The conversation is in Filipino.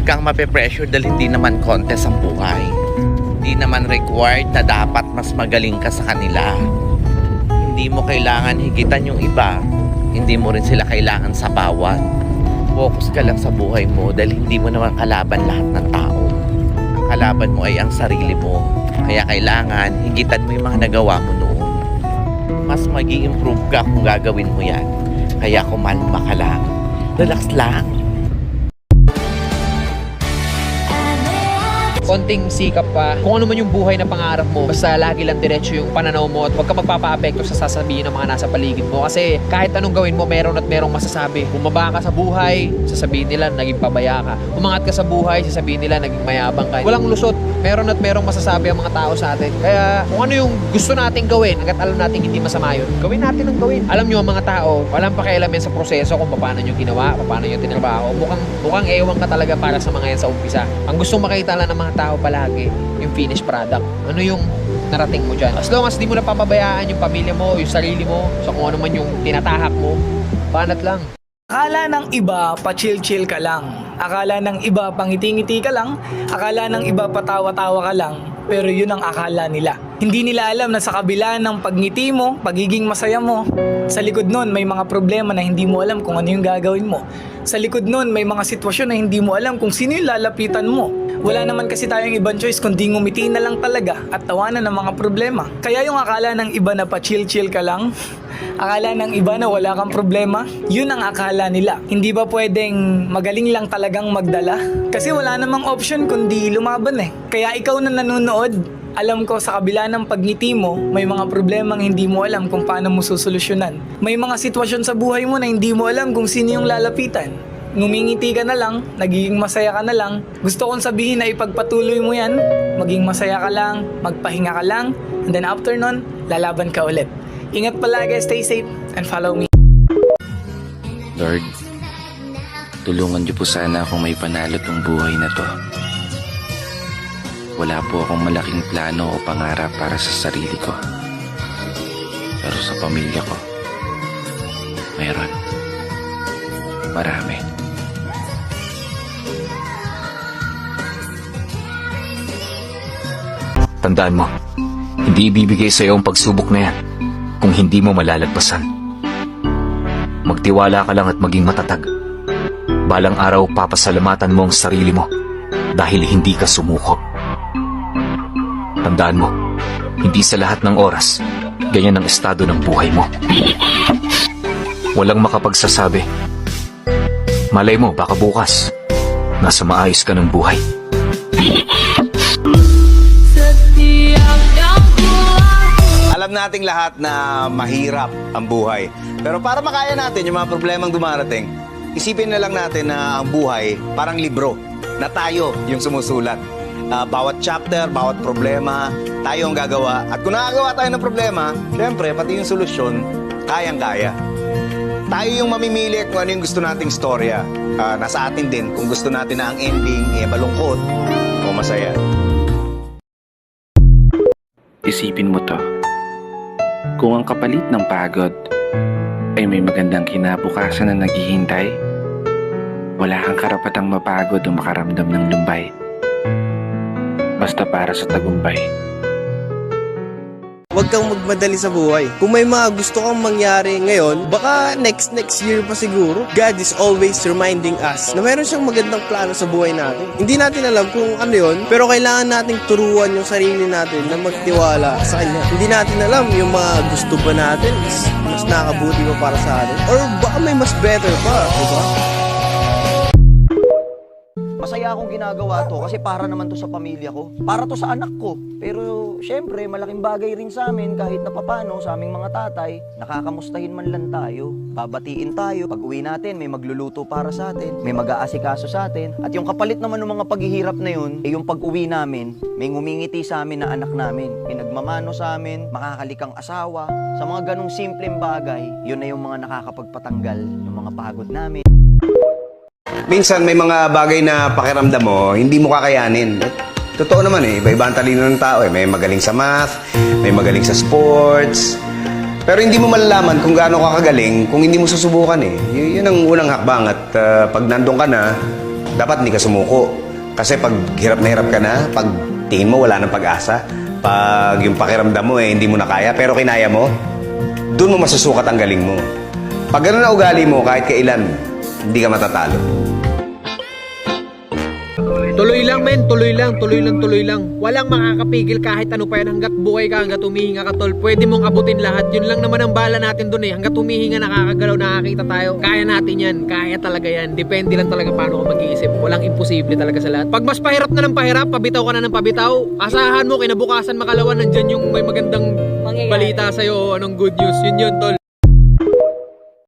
kang mape-pressure dahil hindi naman contest ang buhay. Hindi naman required na dapat mas magaling ka sa kanila. Hindi mo kailangan higitan yung iba. Hindi mo rin sila kailangan sabawan. Focus ka lang sa buhay mo dahil hindi mo naman kalaban lahat ng tao. Ang kalaban mo ay ang sarili mo. Kaya kailangan higitan mo yung mga nagawa mo noon. Mas mag-i-improve ka kung gagawin mo yan. Kaya kumalma ka lang. Relax lang. Konting sikap pa, kung ano man yung buhay na pangarap mo, basta lagi lang diretso yung pananaw mo at huwag ka magpapa-apekto sa sasabihin ng mga nasa paligid mo. Kasi kahit anong gawin mo, meron at merong masasabi. Bumaba ka sa buhay, sasabihin nila naging pabaya ka. Umangat ka sa buhay, sasabihin nila naging mayabang ka. Walang lusot, meron at merong masasabi ang mga tao sa atin. Kaya kung ano yung gusto nating gawin, hanggat alam natin hindi masama yun, gawin natin ang gawin. Alam nyo ang mga tao, walang pakialam yan sa proseso kung paano nyo ginawa, paano nyo tinrabaho. Mukhang ewan ka talaga para sa mga yan sa umpisa. Ang gustong makita lang ng mga tao palagi, yung finished product. Ano yung narating mo dyan? As long as di mo napapabayaan yung pamilya mo, yung sarili mo, sa kung ano man yung tinatahak mo, banat lang. Akala ng iba, pa-chill-chill ka lang. Akala ng iba, pangiti-ngiti ka lang. Akala ng iba, patawa-tawa ka lang. Pero yun ang akala nila. Hindi nila alam na sa kabila ng pagngiti mo, pagiging masaya mo, sa likod nun may mga problema na hindi mo alam kung ano yung gagawin mo. Sa likod nun may mga sitwasyon na hindi mo alam kung sino yung lalapitan mo. Wala naman kasi tayong ibang choice kundi ngumiti na lang talaga at tawanan ng mga problema. Kaya yung akala ng iba na pa-chill-chill ka lang, akala ng iba na wala kang problema, yun ang akala nila. Hindi ba pwedeng magaling lang talagang magdala? Kasi wala namang option kundi lumaban eh. Kaya ikaw na nanonood, alam ko sa kabila ng pagngiti mo, may mga problemang hindi mo alam kung paano mo susolusyonan. May mga sitwasyon sa buhay mo na hindi mo alam kung sino yung lalapitan. Ngumingiti ka na lang, nagiging masaya ka na lang. Gusto kong sabihin na ipagpatuloy mo yan, maging masaya ka lang, magpahinga ka lang, and then after nun, lalaban ka ulit. Ingat palagi, stay safe, and follow me. Lord, tulungan niyo po sana akong may panalo tong buhay na to. Wala po akong malaking plano o pangarap para sa sarili ko. Pero sa pamilya ko, mayroon. Marami. Tandaan mo, hindi ibibigay sa iyo ang pagsubok na yan kung hindi mo malalagpasan. Magtiwala ka lang at maging matatag. Balang araw papasalamatan mo ang sarili mo dahil hindi ka sumuko. Tandaan mo, hindi sa lahat ng oras, ganyan ang estado ng buhay mo. Walang makapagsasabi. Malay mo, baka bukas, nasa maayos ka ng buhay. Alam nating lahat na mahirap ang buhay. Pero para makaya natin yung mga problemang dumarating, isipin na lang natin na ang buhay parang libro na tayo yung sumusulat. Bawat chapter, bawat problema, tayo ang gagawa. At kung nakagawa tayo ng problema, syempre, pati yung solusyon, kayang-kaya. Tayo yung mamimili kung ano yung gusto nating storya. Nasa atin din kung gusto natin na ang ending malungkot o masaya. Isipin mo to. Kung ang kapalit ng pagod ay may magandang kinabukasan na naghihintay, wala kang karapatang mapagod o makaramdam ng lumbay. Basta para sa tagumpay. Huwag kang magmadali sa buhay. Kung may mga gusto kang mangyari ngayon, baka next year pa siguro. God is always reminding us na meron siyang magandang plano sa buhay natin. Hindi natin alam kung ano yon, pero kailangan nating turuan yung sarili natin na magtiwala sa Kanya. Hindi natin alam yung mga gusto ba natin is mas nakabuti pa para sa atin. Or baka may mas better pa, diba? Masaya akong ginagawa to kasi para naman to sa pamilya ko. Para to sa anak ko. Pero syempre, malaking bagay rin sa amin kahit na papano sa aming mga tatay, nakakamustahin man lang tayo. Babatiin tayo. Pag uwi natin, may magluluto para sa atin. May mag-aasikaso sa atin. At yung kapalit naman ng mga paghihirap na yun, yung pag uwi namin, may ngumingiti sa amin na anak namin. Pinagmamano sa amin, makakalikang asawa. Sa mga ganong simpleng bagay, yun na yung mga nakakapagpatanggal ng mga pagod namin. Minsan may mga bagay na pakiramdam mo, hindi mo kakayanin. Totoo naman iba-iba ang talino ng tao May magaling sa math, may magaling sa sports. Pero hindi mo malalaman kung gaano ka kagaling kung hindi mo susubukan Yun ang unang hakbang at pag nandun ka na, dapat hindi ka sumuko. Kasi pag hirap na hirap ka na, pag tingin mo wala ng pag-asa, pag yung pakiramdam mo hindi mo na kaya, pero kinaya mo, doon mo masusukat ang galing mo. Pag gano'n na ugali mo, kahit kailan, hindi ka matatalo. Tuloy lang men, tuloy lang. Walang makakapigil kahit ano pa yan hanggat buhay ka, hanggat humihinga ka tol. Pwede mong abutin lahat. Yun lang naman ang bala natin dun eh. Hanggat humihinga, nakakagalaw, nakakita tayo. Kaya natin yan, kaya talaga yan. Depende lang talaga paano ka mag-iisip. Walang imposible talaga sa lahat. Pag mas pahirap na ng pahirap, pabitaw ka na ng pabitaw, asahan mo, kinabukasan makalawan, nandyan yung may magandang balita sa'yo o anong good news. Yun tol.